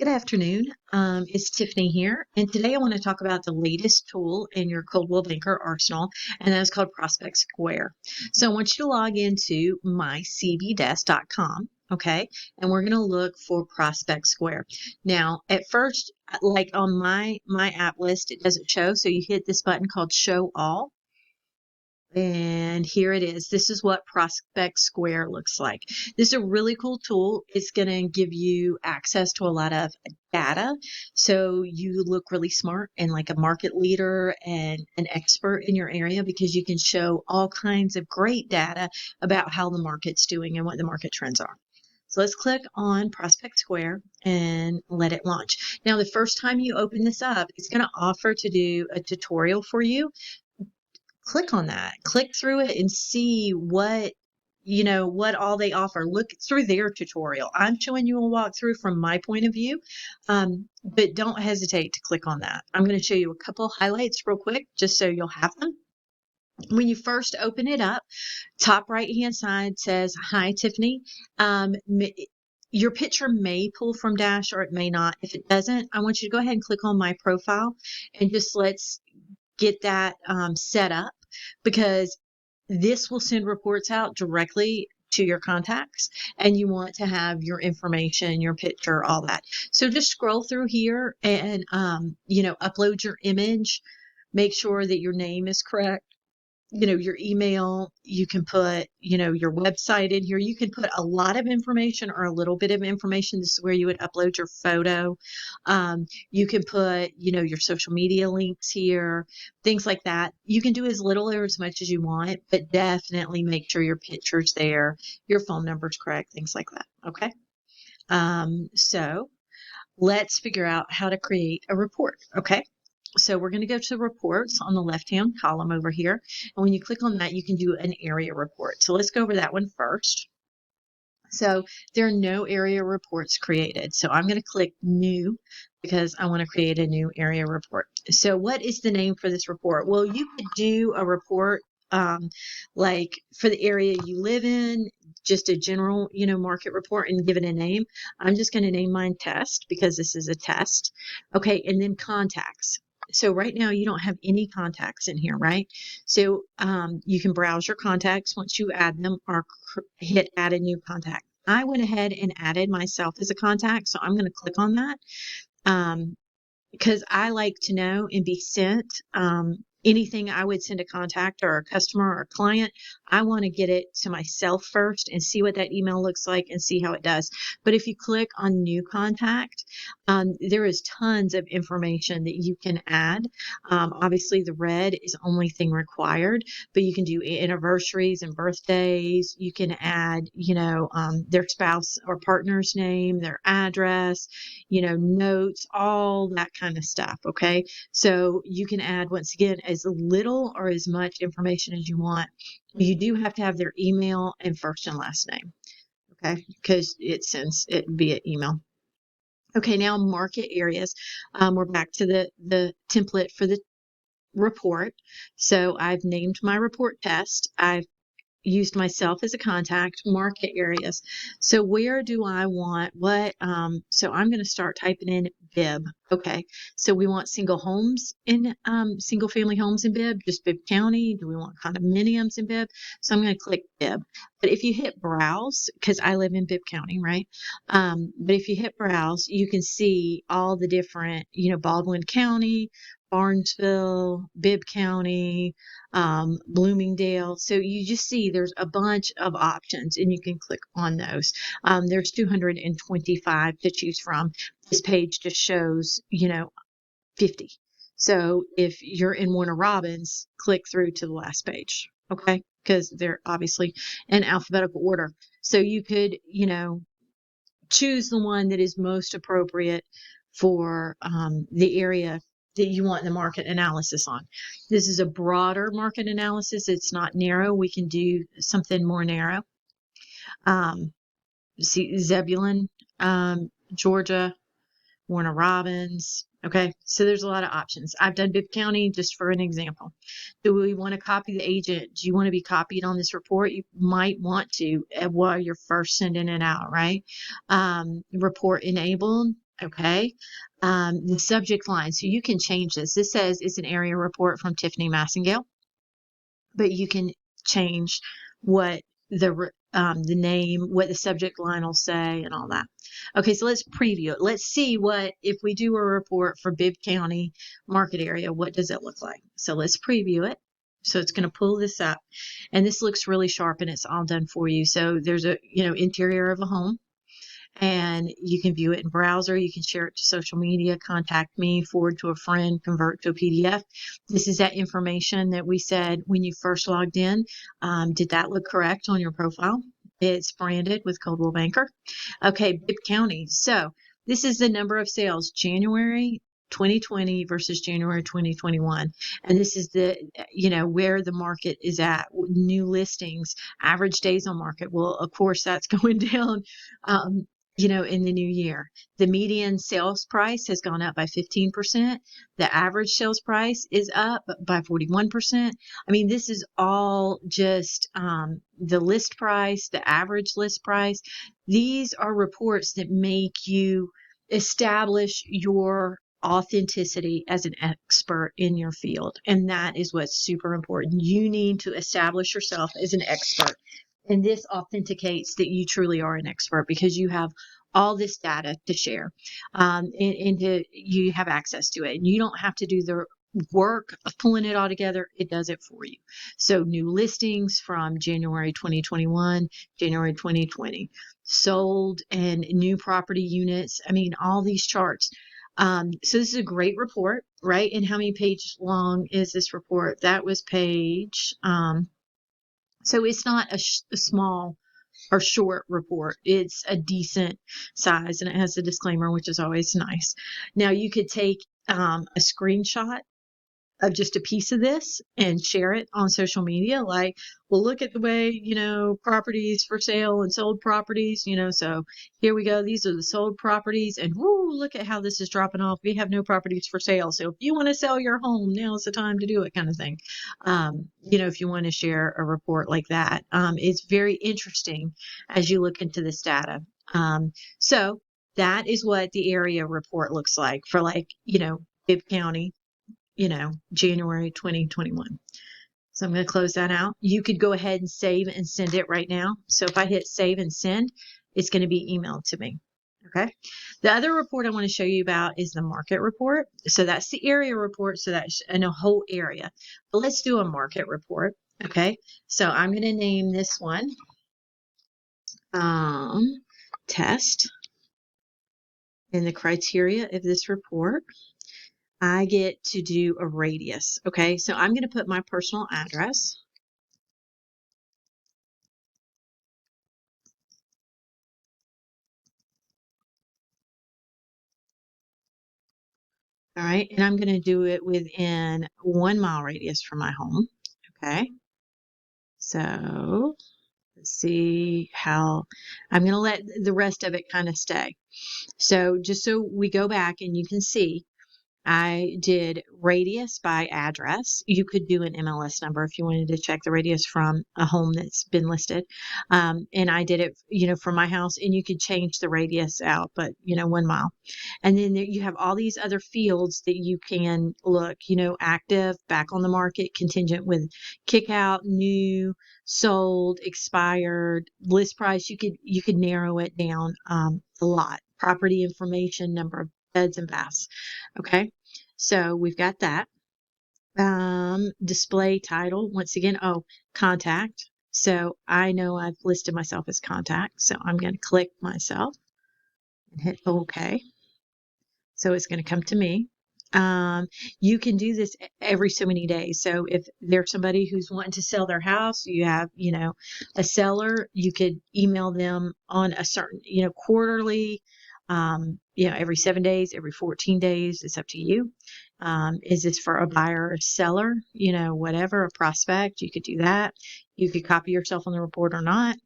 Good afternoon. It's Tiffany here, and today I want to talk about the latest tool in your Coldwell Banker arsenal, and that is called Prospect Square. So I want you to log into mycbdesk.com, okay, and we're going to look for Prospect Square. Now, at first, like on my app list, it doesn't show, so you hit this button called Show All. And here it is. This is what Prospect Square looks like. This is a really cool tool. It's going to give you access to a lot of data. So you look really smart and like a market leader and an expert in your area because you can show all kinds of great data about how the market's doing and what the market trends are. So let's click on Prospect Square and let it launch. Now, the first time you open this up, it's going to offer to do a tutorial for you. Click on that, click through it and see what all they offer. Look through their tutorial. I'm showing you a walkthrough from my point of view, but don't hesitate to click on that. I'm going to show you a couple highlights real quick just so you'll have them. When you first open it up, top right hand side says, "Hi, Tiffany." Your picture may pull from Dash or it may not. If it doesn't, I want you to go ahead and click on my profile and just let's get that set up, because this will send reports out directly to your contacts, and you want to have your information, your picture, all that. So just scroll through here and upload your image. Make sure that your name is correct. Your email, you can put, your website in here. You can put a lot of information or a little bit of information. This is where you would upload your photo. You can put, your social media links here, things like that. You can do as little or as much as you want, but definitely make sure your picture's there, your phone number's correct, things like that. Okay. So let's figure out how to create a report. Okay. So we're going to go to reports on the left-hand column over here. And when you click on that, you can do an area report. So let's go over that one first. So there are no area reports created. So I'm going to click new because I want to create a new area report. So what is the name for this report? Well, you could do a report like for the area you live in, just a general, market report and give it a name. I'm just going to name mine test because this is a test. Okay. And then contacts. So right now you don't have any contacts in here, right? So you can browse your contacts once you add them or hit add a new contact. I went ahead and added myself as a contact. So I'm going to click on that because I like to know and be sent anything I would send a contact or a customer or a client. I want to get it to myself first and see what that email looks like and see how it does. But if you click on new contact, there is tons of information that you can add. Obviously the red is only thing required, but you can do anniversaries and birthdays. You can add, their spouse or partner's name, their address, notes, all that kind of stuff. Okay. So you can add, once again, as little or as much information as you want. You do have to have their email and first and last name, okay, because it sends it via email. Okay, now market areas. We're back to the template for the report. So I've named my report test. I've used myself as a contact. Market areas. So where do I want what? So I'm going to start typing in Bibb. Okay. So we want single family homes in Bibb, just Bibb County. Do we want condominiums in Bibb? So I'm going to click Bibb. But if you hit browse, because I live in Bibb County, right? But if you hit browse, you can see all the different, Baldwin County, Barnesville, Bibb County, Bloomingdale. So you just see there's a bunch of options and you can click on those. There's 225 to choose from. This page just shows, 50. So if you're in Warner Robins, click through to the last page. Okay. Because they're obviously in alphabetical order. So you could, choose the one that is most appropriate for the area that you want the market analysis on. This is a broader market analysis. It's not narrow. We can do something more narrow. See Zebulon, Georgia, Warner Robins. Okay, so there's a lot of options. I've done Bibb County just for an example. Do we want to copy the agent? Do you want to be copied on this report? You might want to while you're first sending it out, right? Report enabled. Okay. The subject line. So you can change this. This says it's an area report from Tiffany Massengale, but you can change what the name, what the subject line will say, and all that. Okay, so let's preview it. Let's see what if we do a report for Bibb County market area. What does it look like? So let's preview it. So it's going to pull this up, and this looks really sharp, and it's all done for you. So there's a interior of a home, and you can view it in browser. You can share it to social media, contact me, forward to a friend, convert to a PDF. This is that information that we said when you first logged in. Did that look correct on your profile? It's branded with Coldwell Banker. Okay, Bibb County. So this is the number of sales January 2020 versus January 2021. And this is where the market is at. New listings, average days on market. Well, of course, that's going down. In the new year. The median sales price has gone up by 15%. The average sales price is up by 41%. I mean, this is all just the list price, the average list price. These are reports that make you establish your authenticity as an expert in your field. And that is what's super important. You need to establish yourself as an expert. And this authenticates that you truly are an expert because you have all this data to share, you have access to it. And you don't have to do the work of pulling it all together. It does it for you. So new listings from January 2021, January 2020, sold and new property units. I mean, all these charts. So this is a great report, right? And how many pages long is this report? That was page. So it's not a small or short report. It's a decent size, and it has a disclaimer, which is always nice. Now you could take a screenshot of just a piece of this and share it on social media. Like, well, look at the way, properties for sale and sold properties, so here we go. These are the sold properties, and whoo, look at how this is dropping off. We have no properties for sale. So if you want to sell your home, now's the time to do it, kind of thing. If you want to share a report like that, it's very interesting as you look into this data. So that is what the area report looks like for Bibb County, January 2021. So I'm going to close that out. You could go ahead and save and send it right now. So if I hit save and send, it's going to be emailed to me. Okay. The other report I want to show you about is the market report. So that's the area report. So that's in a whole area. But let's do a market report. Okay. So I'm going to name this one test. And the criteria of this report, I get to do a radius. Okay, so I'm going to put my personal address. All right, and I'm going to do it within 1 mile radius from my home. Okay, so let's see how I'm going to let the rest of it kind of stay. So just so we go back and you can see, I did radius by address. You could do an MLS number if you wanted to check the radius from a home that's been listed. And I did it, from my house, and you could change the radius out, but, 1 mile. And then you have all these other fields that you can look, active, back on the market, contingent with kick out, new, sold, expired, list price. You could narrow it down a lot. Property information, number of beds and baths. Okay, so we've got that. Display title, once again, contact. So I know I've listed myself as contact, so I'm going to click myself and hit OK. So it's going to come to me. You can do this every so many days. So if there's somebody who's wanting to sell their house, you have, a seller, you could email them on a certain, quarterly, every 7 days, every 14 days. It's up to you. Is this for a buyer or a seller? Whatever, a prospect, you could do that. You could copy yourself on the report or not.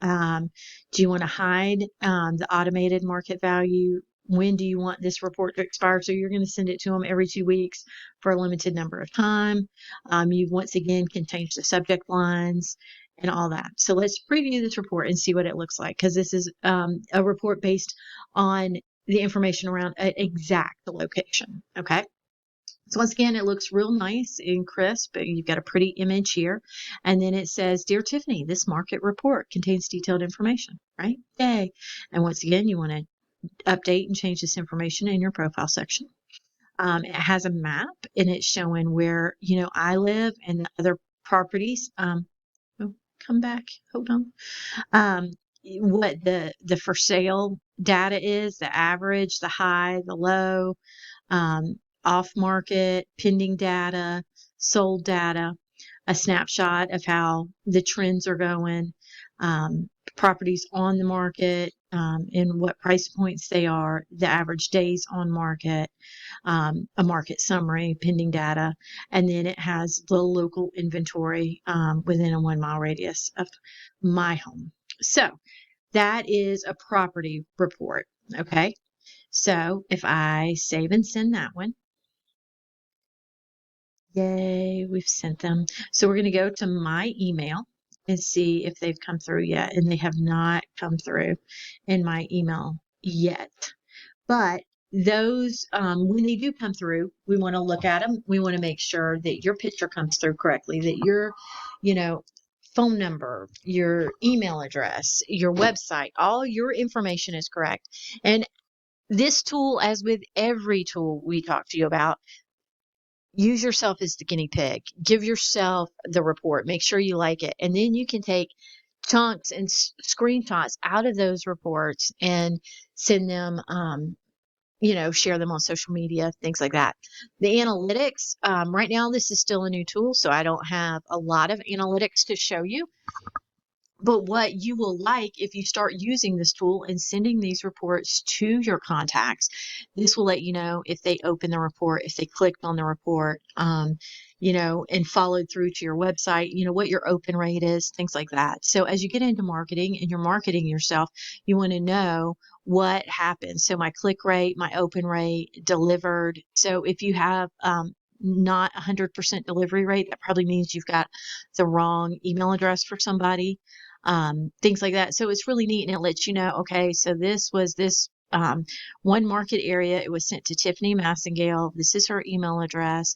Do you want to hide the automated market value? When do you want this report to expire? So you're going to send it to them every 2 weeks for a limited number of time. You once again can change the subject lines and all that. So let's preview this report and see what it looks like, because this is a report based on the information around an exact location. Okay. So once again, it looks real nice and crisp. You've got a pretty image here. And then it says, Dear Tiffany, this market report contains detailed information, right? Yay. And once again, you want to update and change this information in your profile section. It has a map and it's showing where, I live and the other properties. Oh, come back. Hold on. Um, what the for sale data is, the average, the high, the low, um, off market, pending data, sold data, a snapshot of how the trends are going, properties on the market, and what price points they are, the average days on market, a market summary, pending data, and then it has the local inventory within a 1 mile radius of my home. So that is a property report. Okay. So if I save and send that one, yay, we've sent them. So we're going to go to my email and see if they've come through yet. And they have not come through in my email yet. But those, when they do come through, we want to look at them. We want to make sure that your picture comes through correctly, that your, phone number, your email address, your website, all your information is correct. And this tool, as with every tool we talk to you about, use yourself as the guinea pig. Give yourself the report. Make sure you like it. And then you can take chunks and screenshots out of those reports and send them, share them on social media, things like that. The analytics, right now, this is still a new tool, so I don't have a lot of analytics to show you. But what you will like if you start using this tool and sending these reports to your contacts, this will let you know if they open the report, if they clicked on the report, and followed through to your website, what your open rate is, things like that. So as you get into marketing and you're marketing yourself, you want to know what happens. So my click rate, my open rate, delivered. So if you have, not 100% delivery rate, that probably means you've got the wrong email address for somebody, things like that. So it's really neat and it lets you know, okay, so this was this one market area. It was sent to Tiffany Massengale. This is her email address.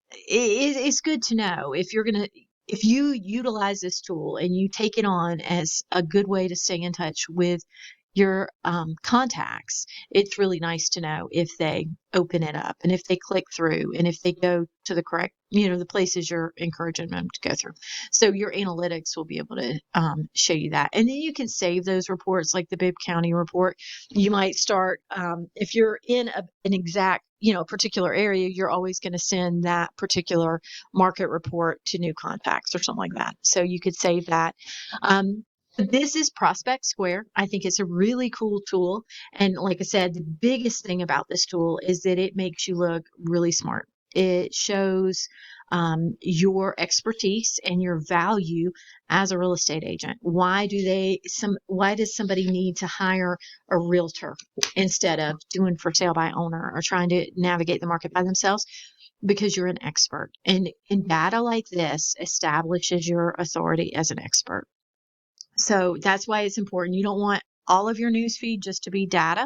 It's good to know if you utilize this tool and you take it on as a good way to stay in touch with your contacts, it's really nice to know if they open it up and if they click through and if they go to the correct, the places you're encouraging them to go through. So your analytics will be able to show you that. And then you can save those reports like the Bibb County report. You might start, if you're in an exact, particular area, you're always going to send that particular market report to new contacts or something like that. So you could save that. This is Prospect Square. I think it's a really cool tool. And like I said, the biggest thing about this tool is that it makes you look really smart. It shows your expertise and your value as a real estate agent. Why does somebody need to hire a realtor instead of doing for sale by owner or trying to navigate the market by themselves? Because you're an expert. And data like this establishes your authority as an expert. So that's why it's important. You don't want all of your newsfeed just to be data,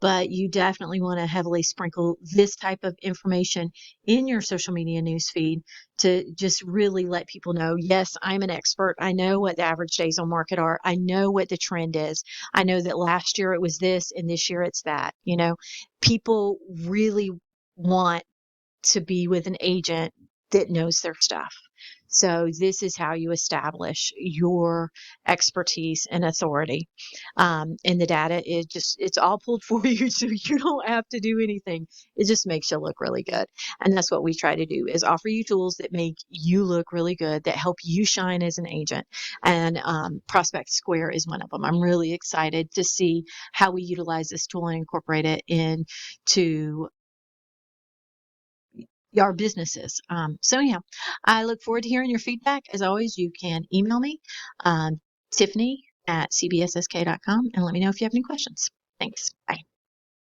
but you definitely want to heavily sprinkle this type of information in your social media newsfeed to just really let people know, yes, I'm an expert. I know what the average days on market are. I know what the trend is. I know that last year it was this and this year it's that. People really want to be with an agent that knows their stuff. So this is how you establish your expertise and authority. And the data is it's all pulled for you. So you don't have to do anything. It just makes you look really good. And that's what we try to do is offer you tools that make you look really good, that help you shine as an agent. And Prospect Square is one of them. I'm really excited to see how we utilize this tool and incorporate it into our businesses. So anyhow, I look forward to hearing your feedback. As always, you can email me, Tiffany at cbssk.com, and let me know if you have any questions. Thanks. Bye.